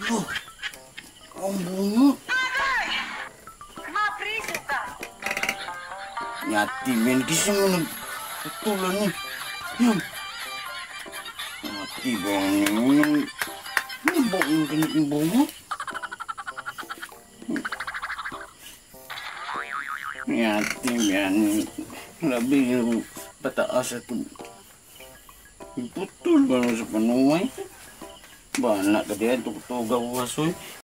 Loh, kau bunga. Nyati men kisah mana betulan ni. Yang mati bang ni bang kena bunga. Nyati men lebih bata asa tu betul bang sepenuhnya. Banyak ke dia untuk gawas